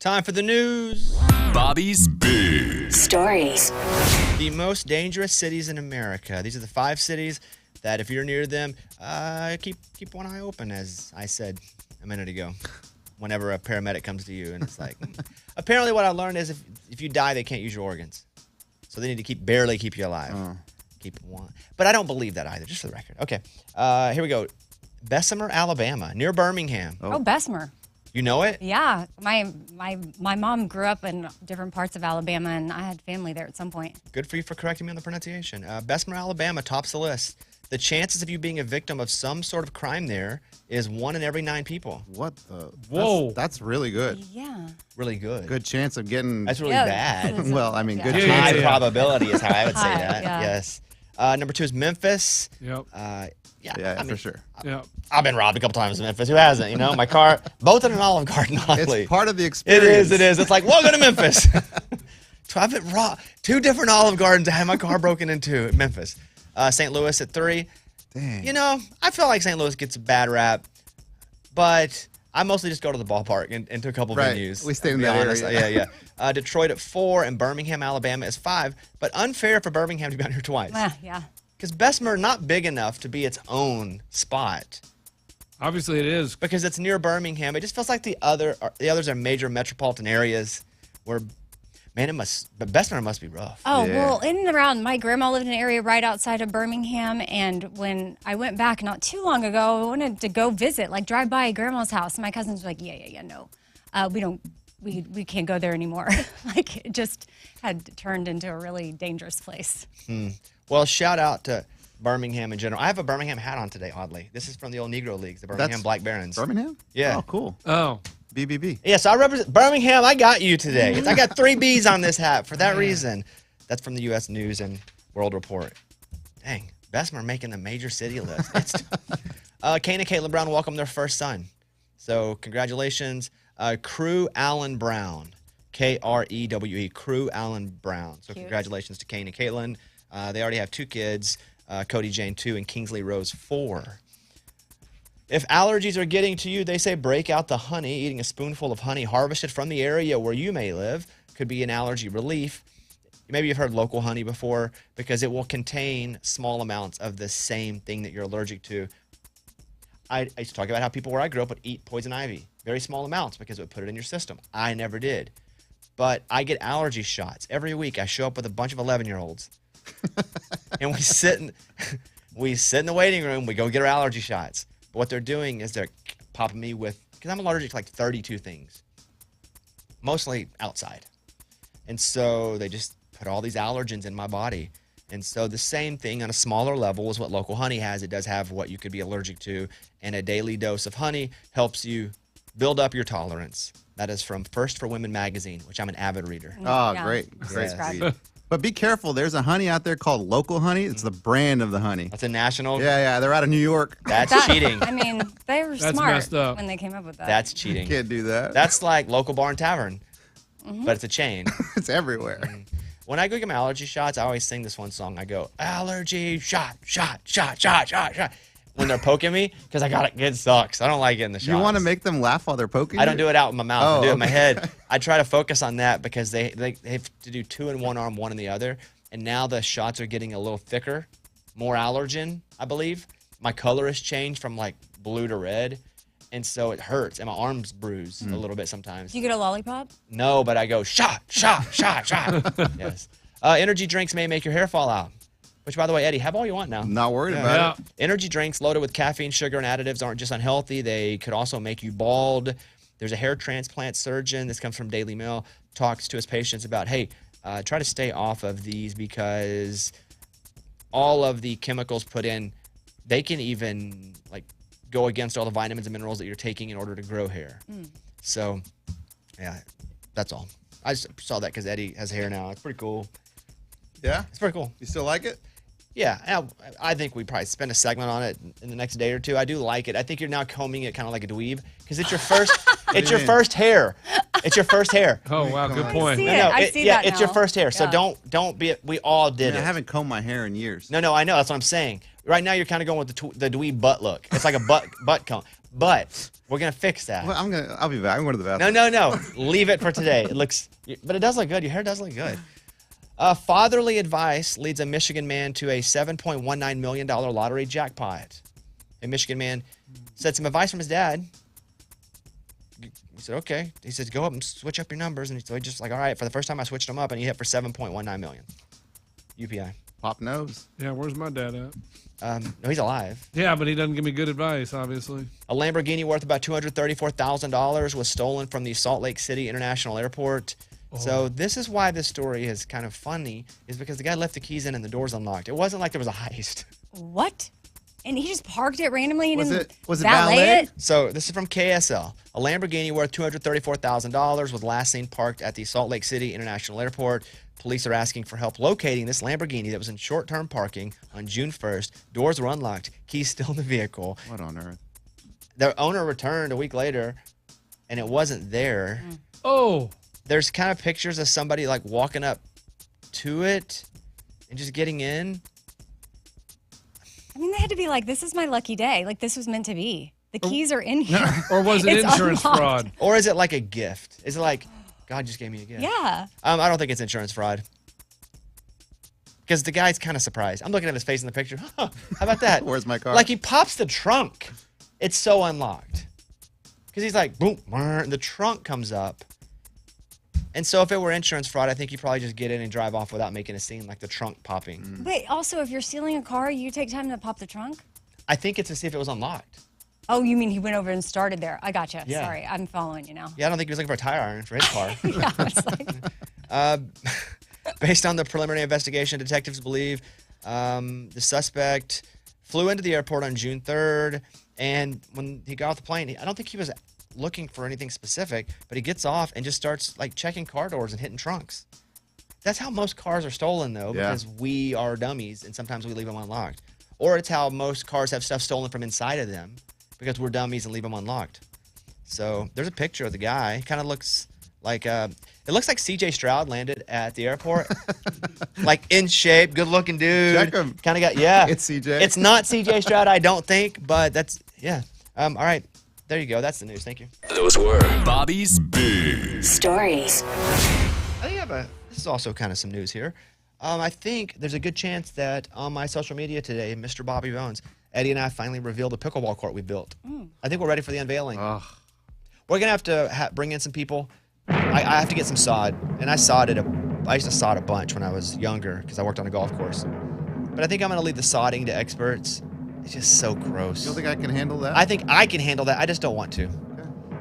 Time for the news. Bobby's Big Stories. The most dangerous cities in America. These are the 5 cities that if you're near them, keep one eye open, as I said a minute ago, whenever a paramedic comes to you. And it's like, apparently what I learned is if you die, they can't use your organs. So they need to barely keep you alive. Keep one. But I don't believe that either, just for the record. Okay, here we go. Bessemer, Alabama, near Birmingham. Oh, Bessemer. You know it? Yeah, my mom grew up in different parts of Alabama, and I had family there at some point. Good for you for correcting me on the pronunciation. Bessemer, Alabama tops the list. The chances of you being a victim of some sort of crime there is 1 in every 9 people. What the? Whoa. That's really good. Yeah. Really good. Good chance of getting. That's really Yeah, bad. Well, I mean, good Yeah, chance. High probability is how I would say High, that. yeah. Yes. Number 2 is Memphis. Yep. Yeah, I mean, for sure. Yep. I've been robbed a couple times in Memphis. Who hasn't? You know, my car, both in an Olive Garden, oddly. It's part of the It experience. is. It's like, welcome to Memphis. So I've been robbed. 2 different Olive Gardens. I had my car broken into at Memphis. St. Louis at 3. Dang. You know, I feel like St. Louis gets a bad rap, but I mostly just go to the ballpark and to a couple Right. venues. We stay in to be that honest. area. Yeah. Detroit at 4 and Birmingham, Alabama is 5. But unfair for Birmingham to be on here twice. Yeah. Because Bessemer not big enough to be its own spot. Obviously, it is. Because it's near Birmingham. It just feels like the others are major metropolitan areas where, man, but Bessemer must be rough. Oh, Yeah. well, in and around, my grandma lived in an area right outside of Birmingham, and when I went back not too long ago, I wanted to go visit, like drive by grandma's house, and my cousins were like, yeah, no, we can't go there anymore. Like, it just had turned into a really dangerous place. Well, shout out to Birmingham in general. I have a Birmingham hat on today, oddly. This is from the old Negro Leagues, the Birmingham That's Black Barons. Birmingham? Yeah. Oh, cool. Oh. BBB. Yeah, so I represent Birmingham. I got you today. I got 3 B's on this hat for that reason. That's from the U.S. News and World Report. Dang, Bessemer making the major city list. Kane and Caitlin Brown welcomed their first son. So congratulations. Crew Allen Brown. Krewe. Crew Allen Brown. So Cute. congratulations to Kane and Caitlin. They already have 2 kids. Cody Jane 2 and Kingsley Rose 4. If allergies are getting to you, they say break out the honey. Eating a spoonful of honey harvested from the area where you may live could be an allergy relief. Maybe you've heard local honey before because it will contain small amounts of the same thing that you're allergic to. I used to talk about how people where I grew up would eat poison ivy. Very small amounts because it would put it in your system. I never did. But I get allergy shots. Every week I show up with a bunch of 11-year-olds. And we sit in the waiting room. We go get our allergy shots. But what they're doing is they're popping me with, because I'm allergic to like 32 things, mostly outside. And so they just put all these allergens in my body. And so the same thing on a smaller level is what local honey has. It does have what you could be allergic to. And a daily dose of honey helps you build up your tolerance. That is from First for Women magazine, which I'm an avid reader. Oh, Yeah. great. Great. Yes. But be careful. There's a honey out there called local honey. It's the brand of the honey. That's a national. Yeah. They're out of New York. That's That- cheating. I mean, they were That's smart messed up. when they came up with that. That's cheating. Can't do that. That's like local bar and tavern, but it's a chain. It's everywhere. When I go get my allergy shots, I always sing this one song. I go, allergy shot, shot, shot, shot, shot, shot. When they're poking me, because it sucks. I don't like getting the shots. You want to make them laugh while they're poking I you? don't do it out in my mouth. I Oh, do it in my okay. head. I try to focus on that because they have to do 2 in one arm, 1 in the other. And now the shots are getting a little thicker, more allergen, I believe. My color has changed from like blue to red. And so it hurts. And my arms bruise a little bit sometimes. Do you get a lollipop? No, but I go shot, shot, shot, shot. Yes. Energy drinks may make your hair fall out. Which, by the way, Eddie, have all you want now. Not worried Yeah. about it. Energy drinks loaded with caffeine, sugar, and additives aren't just unhealthy. They could also make you bald. There's a hair transplant surgeon, this comes from Daily Mail, talks to his patients about, hey, try to stay off of these because all of the chemicals put in, they can even like go against all the vitamins and minerals that you're taking in order to grow hair. So, yeah, that's all. I just saw that because Eddie has hair now. It's pretty cool. Yeah? It's pretty cool. You still like it? Yeah, I think we probably spend a segment on it in the next day or 2. I do like it. I think you're now combing it kind of like a dweeb because it's your first. It's your mean? first hair. It's your first hair. Oh, wow. Good on. point. see it. I see yeah, that it's your now. first hair. So Yeah. don't be. We all did I it. haven't combed my hair in years. No, I know. That's what I'm saying. Right now, you're kind of going with the dweeb butt look. It's like a butt comb. But we're going to fix that. Well, I'll be back. I'm going to the bathroom. No. Leave it for today. But it does look good. Your hair does look good. Fatherly advice leads a Michigan man to a $7.19 million lottery jackpot. A Michigan man said some advice from his dad. He said, okay. He said, go up and switch up your numbers. And so he just like, all right, for the first time I switched them up and he hit for $7.19 million. UPI. Pop nose. Yeah, where's my dad at? No, he's alive. Yeah, but he doesn't give me good advice, obviously. A Lamborghini worth about $234,000 was stolen from the Salt Lake City International Airport. So this is why this story is kind of funny, is because the guy left the keys in and the doors unlocked. It wasn't like there was a heist. What? And he just parked it randomly and Was didn't it valet valet? it? So this is from KSL. A Lamborghini worth $234,000 was last seen parked at the Salt Lake City International Airport. Police are asking for help locating this Lamborghini that was in short-term parking on June 1st. Doors were unlocked. Keys still in the vehicle. What on earth? The owner returned a week later, and it wasn't there. Oh, There's kind of pictures of somebody like walking up to it and just getting in. I mean, they had to be like, this is my lucky day. Like, this was meant to be. The keys are in here. or was it It's insurance unlocked. fraud? Or is it like a gift? Is it like, God just gave me a gift? Yeah. I don't think it's insurance fraud. Because the guy's kind of surprised. I'm looking at his face in the picture. Huh, how about that? Where's my car? Like he pops the trunk. It's so unlocked. Because he's like, boom, and the trunk comes up. And so if it were insurance fraud, I think you probably just get in and drive off without making a scene, like the trunk popping. Wait, also, if you're stealing a car, you take time to pop the trunk? I think it's to see if it was unlocked. Oh, you mean he went over and started there? I gotcha. Yeah. Sorry, I'm following you now. Yeah, I don't think he was looking for a tire iron for his car. Yeah, it's like, Based on the preliminary investigation, detectives believe the suspect flew into the airport on June 3rd, and when he got off the plane, I don't think he was looking for anything specific, but he gets off and just starts like checking car doors and hitting trunks. That's how most cars are stolen, though, Yeah. because we are dummies and sometimes we leave them unlocked. Or it's how most cars have stuff stolen from inside of them because we're dummies and leave them unlocked. So there's a picture of the guy. Kind of looks like it looks like CJ Stroud landed at the airport, like in shape, good-looking dude. Check him. Kind of got It's CJ. It's not CJ Stroud, I don't think, but that's yeah. All right, there you go. That's the news. Thank you. Those were Bobby's Big Stories. I think this is also kind of some news here. I think there's a good chance that on my social media today, Mr. Bobby Bones, Eddie and I finally revealed the pickleball court we built. I think we're ready for the unveiling. Ugh. We're gonna have to bring in some people. I have to get some sod, and I used to sod a bunch when I was younger because I worked on a golf course. But I think I'm gonna leave the sodding to experts. It's just so gross. You don't think I can handle that? I think I can handle that. I just don't want to.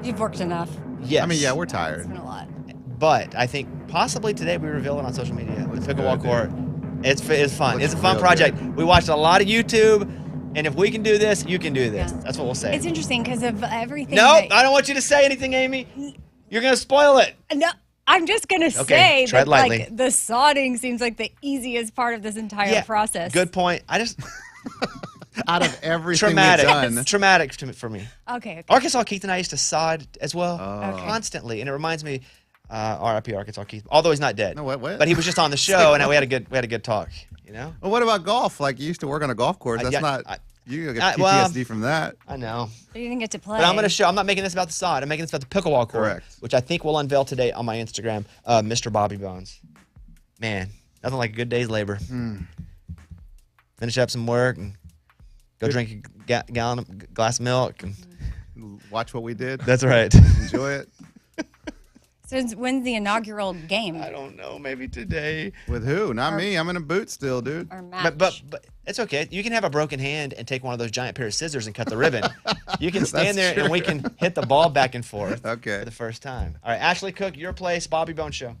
you've worked enough. Yes. I mean, yeah, we're It's tired. been a lot. But I think possibly today we reveal it on social media. Looks The pickleball good, court. It's fun. Looks It's a fun real project. good. We watched a lot of YouTube, and if we can do this, you can do this. Yeah. That's what we'll say. It's interesting because of everything. No, that- I don't want you to say anything, Amy. You're gonna spoil it. No, I'm just gonna Okay, say tread that lightly. like the sodding seems like the easiest part of this entire process. Good point. I just Out of everything traumatic. we've done. Traumatic for me. Okay. Arkansas Keith and I used to sod as well Okay. constantly, and it reminds me, R.I.P. Arkansas Keith. Although he's not dead. No, what? But he was just on the show, and we had a good talk. You know. Well, what about golf? Like, you used to work on a golf course. That's yeah, not. You get PTSD well, from that. I know. You didn't get to play. But I'm going to show. I'm not making this about the sod. I'm making this about the pickleball court, Correct. which I think we'll unveil today on my Instagram. Mr. Bobby Bones. Man, nothing like a good day's labor. Finish up some work and go drink a glass of milk. And Watch what we did. that's right. Enjoy it. So when's the inaugural game I don't know. Maybe today. With who? Not me. I'm in a boot still, dude. or match? But it's okay. You can have a broken hand and take one of those giant pair of scissors and cut the ribbon. You can stand there That's and we true. can hit the ball back and forth Okay. for the first time. All right, Ashley Cook, your place, Bobby Bones Show.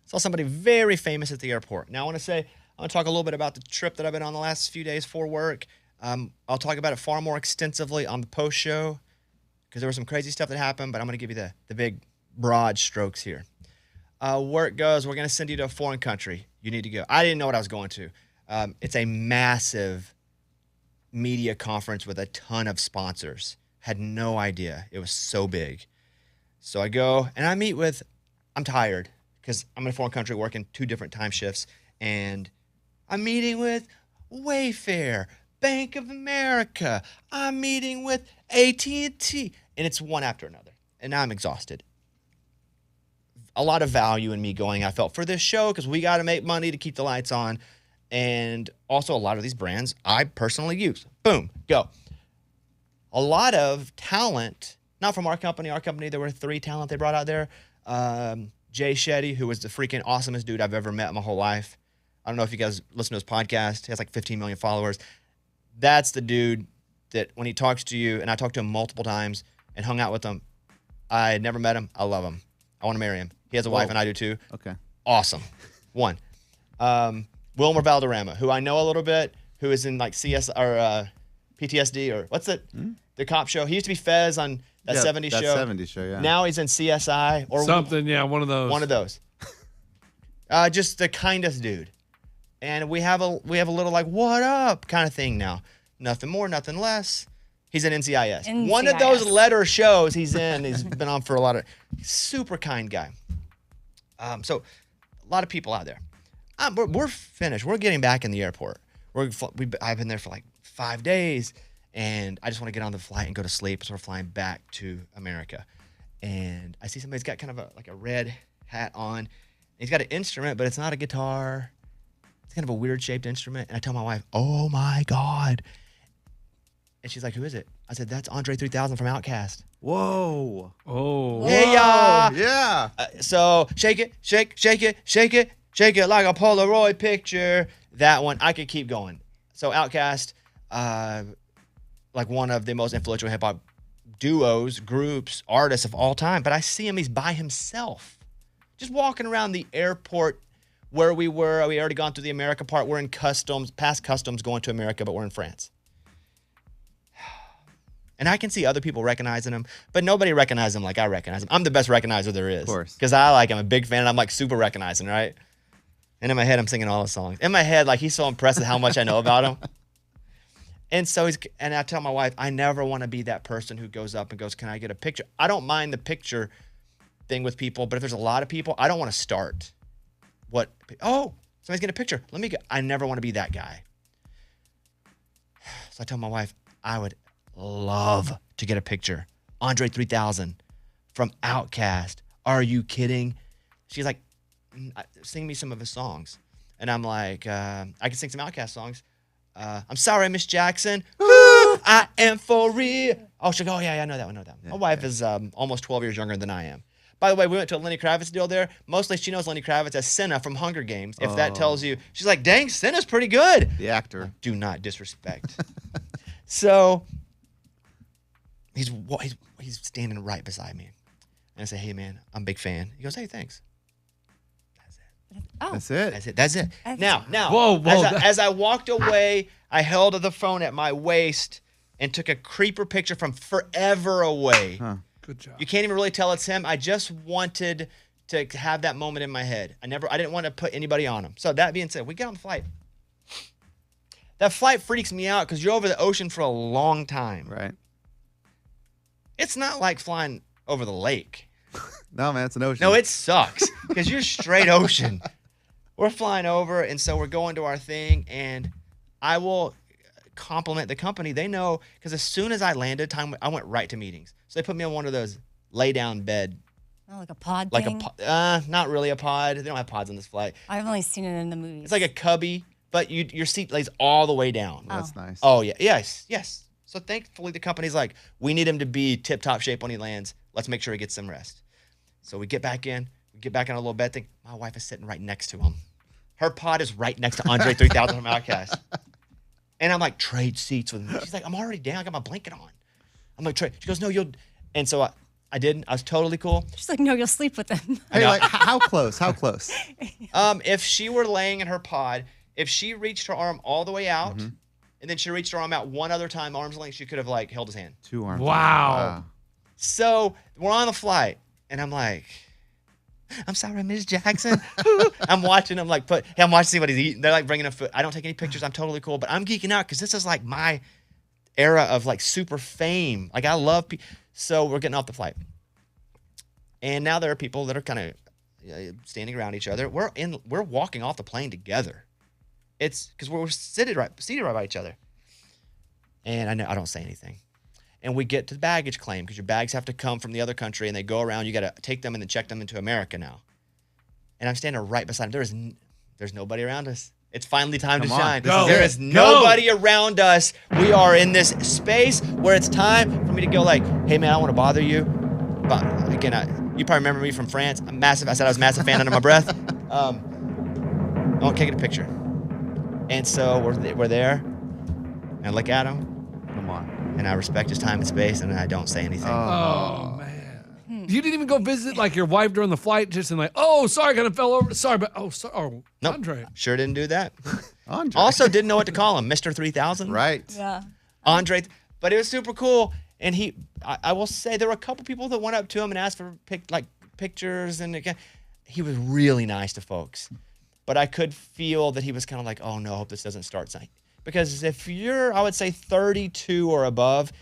Saw somebody very famous at the airport. Now I want to talk a little bit about the trip that I've been on the last few days for work. I'll talk about it far more extensively on the post show because there was some crazy stuff that happened, but I'm going to give you the big broad strokes here. Work goes, we're going to send you to a foreign country. You need to go. I didn't know what I was going to. It's a massive media conference with a ton of sponsors. Had no idea. It was so big. So I go and I meet with, I'm tired because I'm in a foreign country working 2 different time shifts, and I'm meeting with Wayfair, Bank of America. I'm meeting with AT&T, and it's one after another. And now I'm exhausted. A lot of value in me going, I felt, for this show because we got to make money to keep the lights on. And also a lot of these brands I personally use. Boom, go. A lot of talent, not from our company. Our company, there were 3 talent they brought out there. Jay Shetty, who was the freaking awesomest dude I've ever met in my whole life. I don't know if you guys listen to his podcast. He has like 15 million followers. That's the dude that when he talks to you, and I talked to him multiple times and hung out with him. I had never met him. I love him. I want to marry him. He has a wife and I do too. Okay. Awesome. One. Wilmer Valderrama, who I know a little bit, who is in like CS or PTSD or what's it? The cop show. He used to be Fez on that 70s show. That 70s show, yeah. Now he's in CSI or Something, yeah, one of those. One of those. Just the kindest dude. And we have a little like, what up kind of thing now. Nothing more, nothing less. He's in NCIS. One of those letter shows he's in. He's been on for a lot of, super kind guy. So a lot of people out there. We're finished. We're getting back in the airport. I've been there for like 5 days, and I just want to get on the flight and go to sleep. So we're flying back to America. And I see somebody's got kind of a red hat on. He's got an instrument, but it's not a guitar. It's kind of a weird-shaped instrument. And I tell my wife, oh, my God. And she's like, who is it? I said, that's Andre 3000 from Outkast. Whoa. Oh. Hey, y'all. Yeah. So shake it, shake it, shake it. Shake it like a Polaroid picture. That one, I could keep going. So Outkast, like one of the most influential hip-hop duos, groups, artists of all time. But I see him, he's by himself. Just walking around the airport where we were. We already gone through the America part. We're in customs, past customs going to America, but we're in France. And I can see other people recognizing him, but nobody recognizes him like I recognize him. I'm the best recognizer there is. Of course. Because I'm a big fan, and I'm like super recognizing, right? And in my head, I'm singing all the songs. In my head, like he's so impressed with how much I know about him. And so and I tell my wife, I never want to be that person who goes up and goes, can I get a picture? I don't mind the picture thing with people, but if there's a lot of people, I don't want to start. Somebody's getting a picture. Let me go. I never want to be that guy. So I tell my wife, I would love to get a picture. Andre 3000 from Outkast. Are you kidding? She's like, sing me some of his songs. And I'm like, I can sing some Outkast songs. I'm sorry, Miss Jackson. I am for real. Oh, she'll go, yeah, I know that one, Yeah, my wife is almost 12 years younger than I am. By the way, we went to a Lenny Kravitz deal there. Mostly she knows Lenny Kravitz as Senna from Hunger Games. If that tells you, she's like, dang, Senna's pretty good. The actor. Do not disrespect. So he's standing right beside me. And I say, hey, man, I'm a big fan. He goes, hey, thanks. That's it. That's it. Now, Whoa, as I walked away, I held the phone at my waist and took a creeper picture from forever away. Huh. Good job. You can't even really tell it's him. I just wanted to have that moment in my head. I didn't want to put anybody on him. So that being said, we get on the flight. That flight freaks me out because you're over the ocean for a long time. Right. It's not like flying over the lake. No, man, it's an ocean. No, it sucks because you're straight ocean. We're flying over, and so we're going to our thing, and I will compliment the company. They know because as soon as I landed, I went right to meetings. So they put me on one of those lay-down bed. Oh, like a pod Like thing? not really a pod. They don't have pods on this flight. I've only seen it in the movies. It's like a cubby, but your seat lays all the way down. That's nice. Oh, yeah. Yes. So thankfully the company's like, we need him to be tip-top shape when he lands. Let's make sure he gets some rest. So we get back in. We get back on a little bed thing. My wife is sitting right next to him. Her pod is right next to Andre 3000 from Outkast. And I'm like, trade seats with me. She's like, I'm already down. I got my blanket on. I'm like, trade. She goes, no, you'll. And so I I didn't. I was totally cool. She's like, no, you'll sleep with them. Hey, like, how close? How close? If she were laying in her pod, if she reached her arm all the way out, and then she reached her arm out one other time, arm's length, she could have like held his hand. 2 arms. Wow. So we're on the flight, and I'm like, I'm sorry, Miss Jackson. I'm watching him like I'm watching to see what he's eating. They're like bringing him food. I don't take any pictures. I'm totally cool, but I'm geeking out because this is like my era of like super fame. Like I love people. So we're getting off the flight. And now there are people that are kind of standing around each other. We're walking off the plane together. It's because we're seated right by each other. And I don't say anything. And we get to the baggage claim because your bags have to come from the other country and they go around. You got to take them and then check them into America now. And I'm standing right beside him. There's nobody around us. It's finally time to shine. There is nobody around us. We are in this space where it's time for me to go like, hey, man, I don't want to bother you. But again, you probably remember me from France. I'm massive. I said I was a massive fan under my breath. I want to take a picture. And so we're there. And I look at him. Come on. And I respect his time and space, and I don't say anything. Oh, man. You didn't even go visit like your wife during the flight, just in like, oh, sorry, I kind of fell over. Sorry, but sorry. Nope. Andre. Sure didn't do that. Andre. Also didn't know what to call him, Mr. 3000. Right. Yeah. Andre, but it was super cool. And I will say there were a couple people that went up to him and asked for pictures, and again, he was really nice to folks. But I could feel that he was kind of like, oh no, I hope this doesn't start something. Because if you're, I would say 32 or above,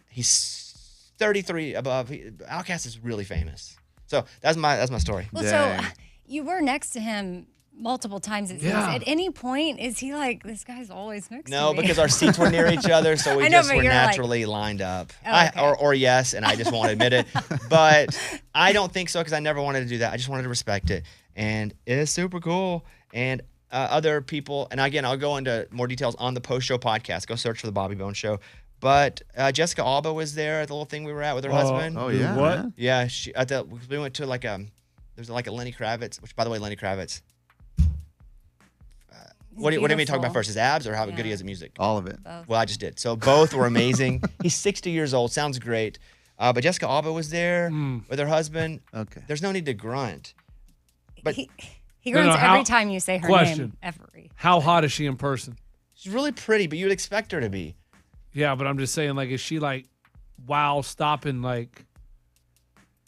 he's 33 above. Outkast is really famous. So that's my story. Well, Dang. so you were next to him multiple times. It seems. Yeah. At any point, is he like, this guy's always next to No, me? because our seats were near each other, so we I know, just but were you're like- naturally lined up. Oh, okay. Or yes, and I just won't admit it. But I don't think so because I never wanted to do that. I just wanted to respect it. And it is super cool. And other people, and again, I'll go into more details on the post-show podcast. Go search for the Bobby Bones Show. But Jessica Alba was there at the little thing we were at with her husband. Oh, yeah. What? man. Yeah, we went to like there's like a Lenny Kravitz, which by the way, Lenny Kravitz. What do you mean talk about beautiful. first? His abs or how good he Yeah. is at music? All of it. Well, I just did. So both were amazing. He's 60 years old. Sounds great. But Jessica Alba was there with her husband. Okay. There's no need to grunt. But He grunts how- every time you say her Question. name. Every. How hot is she in person? she's really pretty, but you'd expect her to be. Yeah, but I'm just saying, like, is she like, wow, stopping like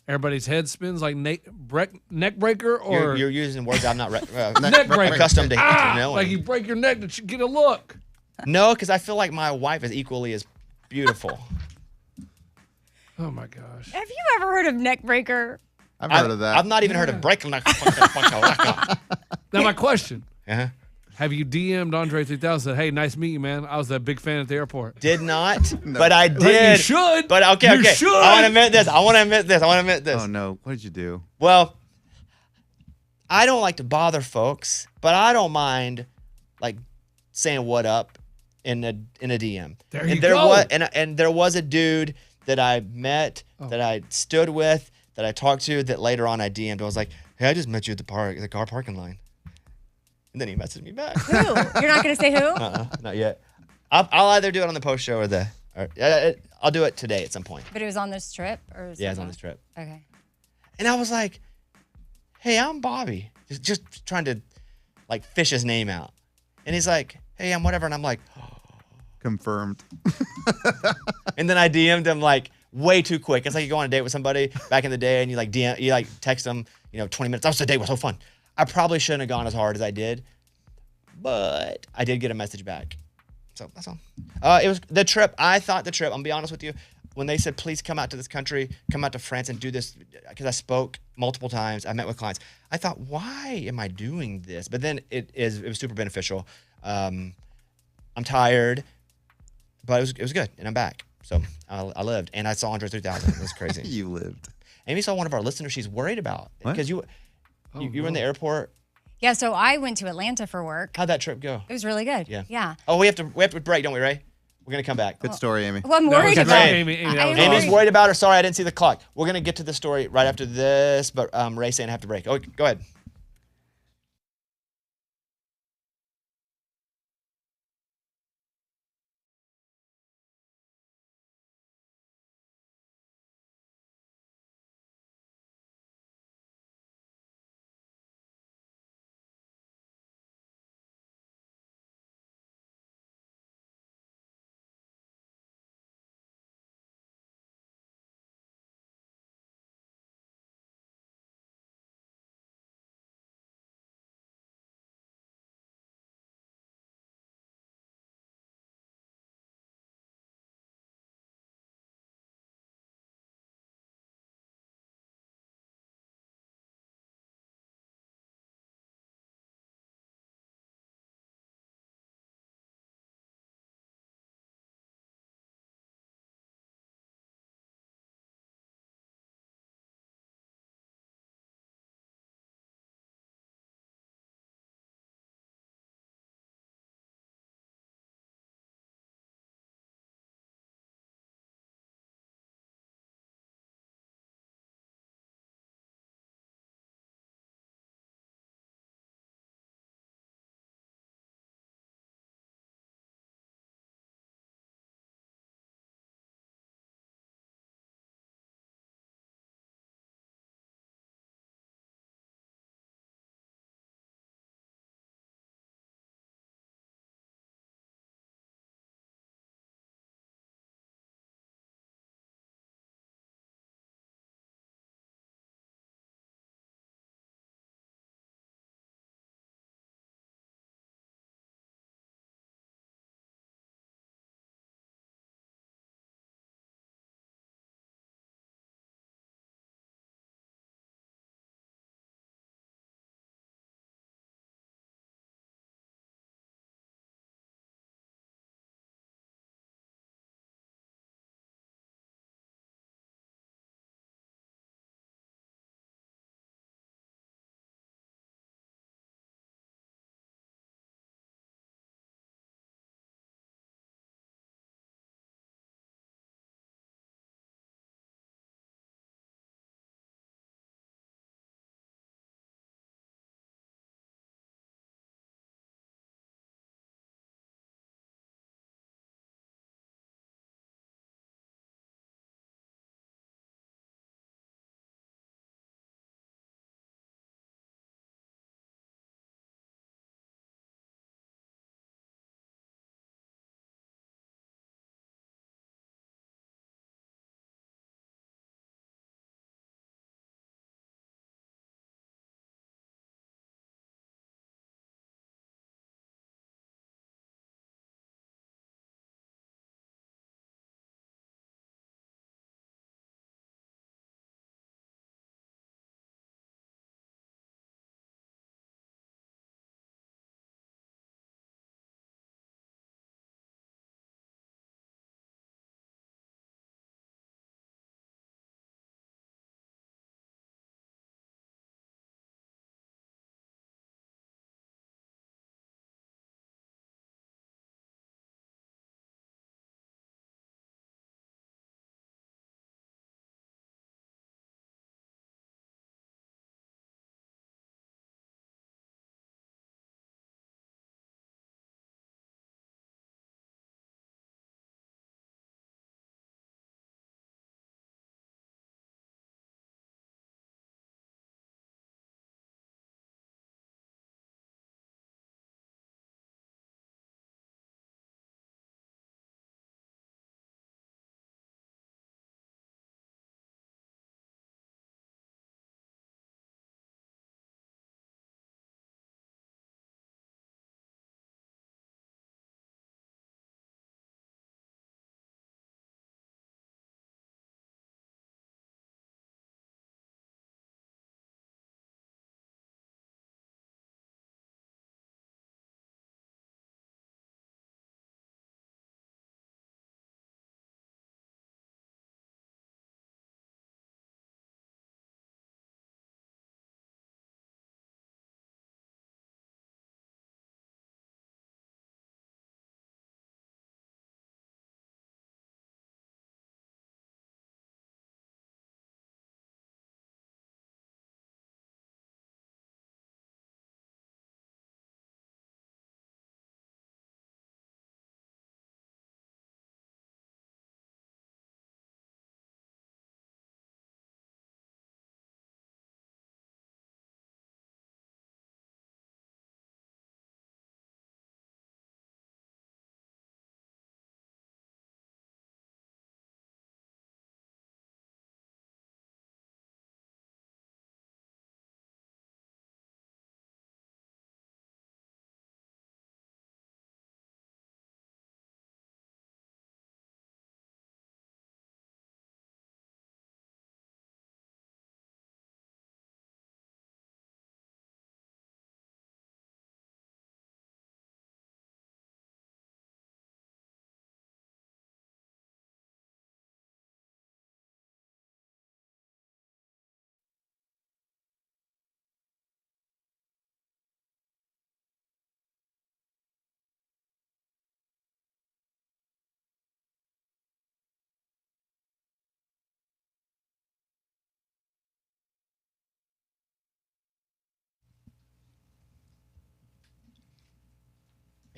everybody's head spins like neck breaker, or You're using words I'm not neck breaker, accustomed to knowing. like you break your neck to get a look? No, because I feel like my wife is equally as beautiful. Oh my gosh. Have you ever heard of neck breaker? I've heard of that. I've not even heard of breaking. Now my question: Uh-huh. have you DM'd Andre 3000? Said, hey, nice meeting you, man. I was a big fan at the airport. Did not, but I did. You should. But okay. You should. I want to admit this. Oh, no. What did you do? Well, I don't like to bother folks, but I don't mind like saying what up in a DM. There and you there go. Was, and there was a dude that I met, that I stood with, that I talked to, that later on I DM'd. I was like, hey, I just met you at the car parking line. And then he messaged me back. Who? You're not going to say who? Not yet. I'll either do it on the post show or I'll do it today at some point. But it was on this trip? Or Yeah, it's on this trip. Okay. And I was like, hey, I'm Bobby. Just trying to like fish his name out. And he's like, hey, I'm whatever. And I'm like, Confirmed. and then I DM'd him like way too quick. It's like you go on a date with somebody back in the day and you like text them, 20 minutes. The date was so fun. I probably shouldn't have gone as hard as I did, but I did get a message back. So that's all. It was the trip. I thought the trip, I'm gonna be honest with you, when they said, please come out to this country, come out to France and do this, because I spoke multiple times, I met with clients. I thought, why am I doing this? But then it was super beneficial. I'm tired, but it was good, and I'm back. So I lived, and I saw Andre 3000. It was crazy. You lived. Amy saw one of our listeners she's worried about. What? Because you were in the airport. Yeah, so I went to Atlanta for work. How'd that trip go? It was really good. Yeah. Yeah. Oh, we have to break, don't we, Ray? We're going to come back. Good story, Amy. Well, I'm That was worried great. about Amy, that was Amy's awesome. worried about her. Sorry, I didn't see the clock. We're going to get to the story right after this, but Ray's saying I have to break. Oh, go ahead.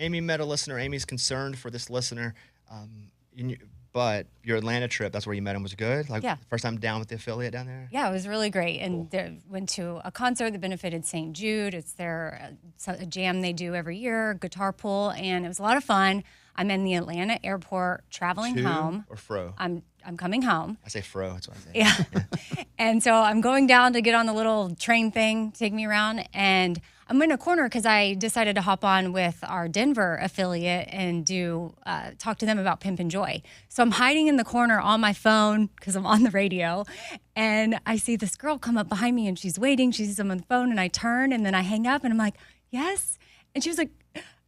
Amy met a listener. Amy's concerned for this listener. But your Atlanta trip, that's where you met him, was good? Like, Yeah. First time down with the affiliate down there? Yeah, it was really great. And they went to a concert that benefited St. Jude. It's a jam they do every year, guitar pull, and it was a lot of fun. I'm in the Atlanta airport traveling home. Or fro? I'm coming home. I say fro, that's what I say. Yeah. And so I'm going down to get on the little train thing, take me around, and I'm in a corner because I decided to hop on with our Denver affiliate and talk to them about Pimp and Joy. So I'm hiding in the corner on my phone because I'm on the radio, and I see this girl come up behind me and she's waiting. She sees I'm on the phone, and I turn and then I hang up and I'm like, yes. And she was like,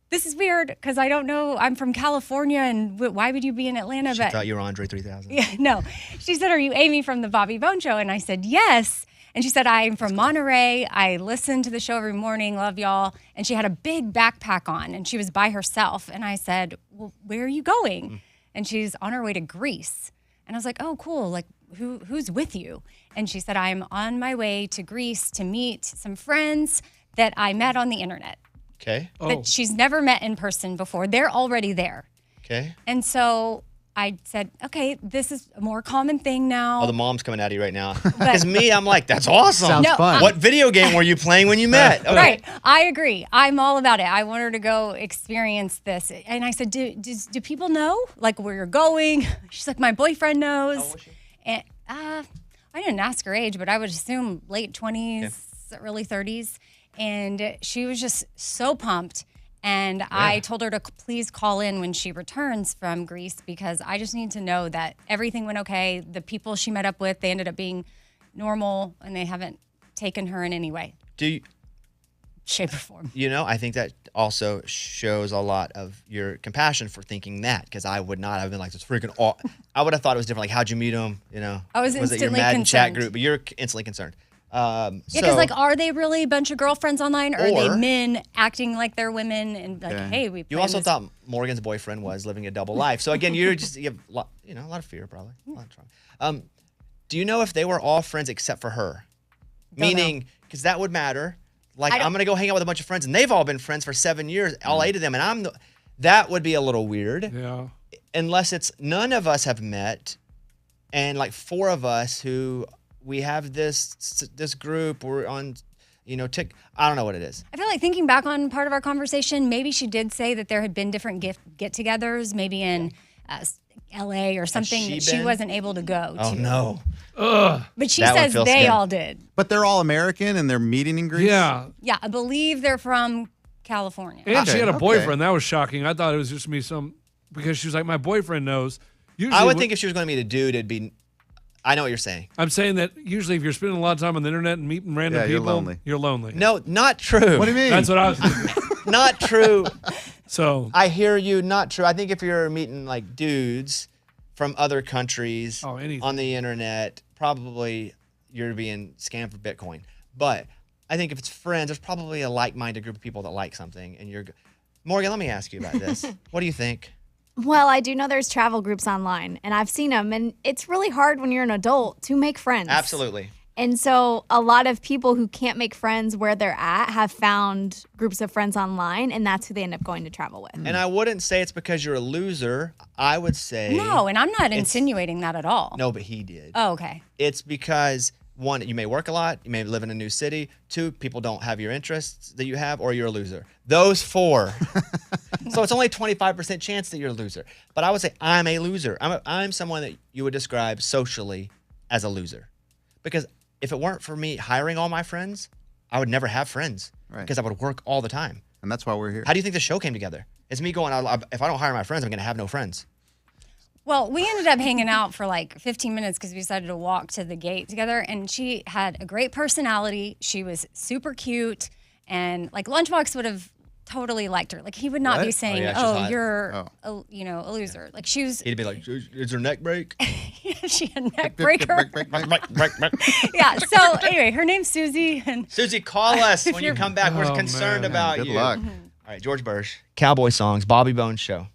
this is weird because I don't know. I'm from California, and why would you be in Atlanta? She thought you were Andre 3000. Yeah, no. She said, are you Amy from the Bobby Bone Show? And I said, yes. And she said, I'm from Monterey. I listen to the show every morning. Love y'all. And she had a big backpack on, and she was by herself. And I said, well, where are you going? And she's on her way to Greece. And I was like, oh, cool. Like, who's with you? And she said, I'm on my way to Greece to meet some friends that I met on the internet. Okay. That she's never met in person before. They're already there. Okay. And so I said, okay, this is a more common thing now. Oh, the mom's coming at you right now. Because me, I'm like, that's awesome. Sounds fun. What video game were you playing when you met? Okay. Right. I agree. I'm all about it. I want her to go experience this. And I said, do people know, like, where you're going? She's like, my boyfriend knows. How old was she? And I didn't ask her age, but I would assume late 20s, early 30s. And she was just so pumped. And I told her to please call in when she returns from Greece because I just need to know that everything went okay. The people she met up with, they ended up being normal, and they haven't taken her in any way, shape, or form. You know, I think that also shows a lot of your compassion for thinking that, because I would not have been like, this freaking I would have thought it was different. Like, how'd you meet him? You know, I was it your instantly Madden chat concerned. group? But you're instantly concerned. Yeah, because like, are they really a bunch of girlfriends online, or are Or- they men acting like they're women and like, hey, we? You planned also this. thought Morgan's boyfriend was living a double life. So again, you have a lot of fear, probably. A lot of trauma. Do you know if they were all friends except for her? Don't Meaning, because that would matter. Like, I don't- I'm gonna go hang out with a bunch of friends, and they've all been friends for 7 years, all 8 of them, and that would be a little weird. Yeah. Unless it's none of us have met, and like 4 of us who we have this group. We're on, I don't know what it is. I feel like thinking back on part of our conversation, maybe she did say that there had been different get-togethers, maybe in L.A. or something she that she been? wasn't able to go Oh to. no. But she That would says feel they scary. all did. But they're all American and they're meeting in Greece? Yeah. Yeah, I believe they're from California. And she had a Okay. boyfriend. That was shocking. I thought it was just me because she was like, my boyfriend knows. Usually I would think if she was going to meet a dude, it'd be. I know what you're saying. I'm saying that usually if you're spending a lot of time on the internet and meeting random Yeah, you're people, lonely. you're lonely. No, not true. What do you mean? That's what I was thinking. Not true. So, I hear you. Not true. I think if you're meeting like dudes from other countries anything. on the internet, probably you're being scammed for Bitcoin. But I think if it's friends, there's probably a like-minded group of people that like something, and Morgan, let me ask you about this. What do you think? Well, I do know there's travel groups online, and I've seen them, and it's really hard when you're an adult to make friends. Absolutely. And so a lot of people who can't make friends where they're at have found groups of friends online, and that's who they end up going to travel with. And I wouldn't say it's because you're a loser. I would say No, and I'm not insinuating that at all. no, but he did. Oh, okay. It's because, 1, you may work a lot, you may live in a new city. 2, people don't have your interests that you have, or you're a loser. Those 4. So it's only 25% chance that you're a loser. But I would say I'm a loser. I'm someone that you would describe socially as a loser. Because if it weren't for me hiring all my friends, I would never have friends. Right. Because I would work all the time. And that's why we're here. How do you think the show came together? It's me going, if I don't hire my friends, I'm going to have no friends. Well, we ended up hanging out for like 15 minutes because we decided to walk to the gate together. And she had a great personality. She was super cute. And like Lunchbox would have totally liked her. Like he would not What? be saying, yeah, she's hot. you're a loser. Like she was, He'd be like, is her neck break? she had a neck breaker. break. Yeah. So anyway, her name's Susie. And Susie, call us when you you're- come back. We're Oh, concerned man. about Good you. luck. All right, George Bursch, Cowboy Songs, Bobby Bones Show.